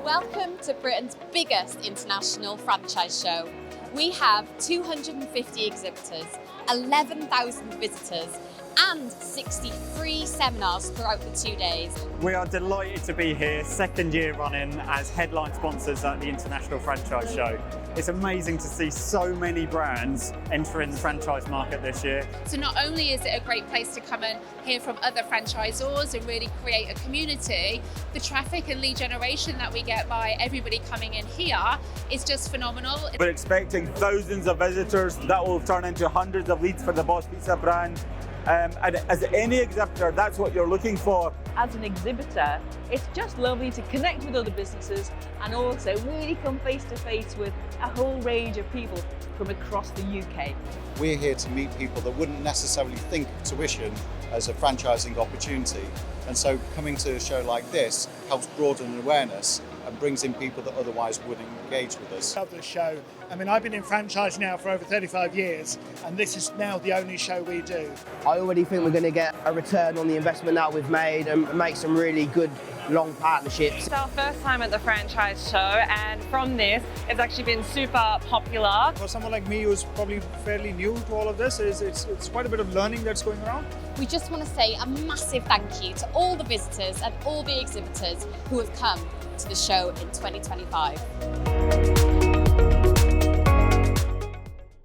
Welcome to Britain's biggest international franchise show. We have 250 exhibitors, 11,000 visitors, and 63 seminars throughout the 2 days. We are delighted to be here, second year running as headline sponsors at the International Franchise Show. It's amazing to see so many brands entering the franchise market this year. So not only is it a great place to come and hear from other franchisors and really create a community, the traffic and lead generation that we get by everybody coming in here is just phenomenal. We're expecting thousands of visitors that will turn into hundreds of leads for the Boss Pizza brand. And as any exhibitor, that's what you're looking for. As an exhibitor, it's just lovely to connect with other businesses and also really come face to face with a whole range of people from across the UK. We're here to meet people that wouldn't necessarily think of tuition as a franchising opportunity. And so coming to a show like this helps broaden awareness and brings in people that otherwise wouldn't engage with us. Love this show. I mean, I've been in franchise now for over 35 years, and this is now the only show we do. I already think we're going to get a return on the investment that we've made and make some really good long partnerships. It's our first time at the franchise show, and from this, it's actually been super popular. For someone like me who's probably fairly new to all of this, it's quite a bit of learning that's going around. We just want to say a massive thank you to all the visitors and all the exhibitors who have come to the show in 2025.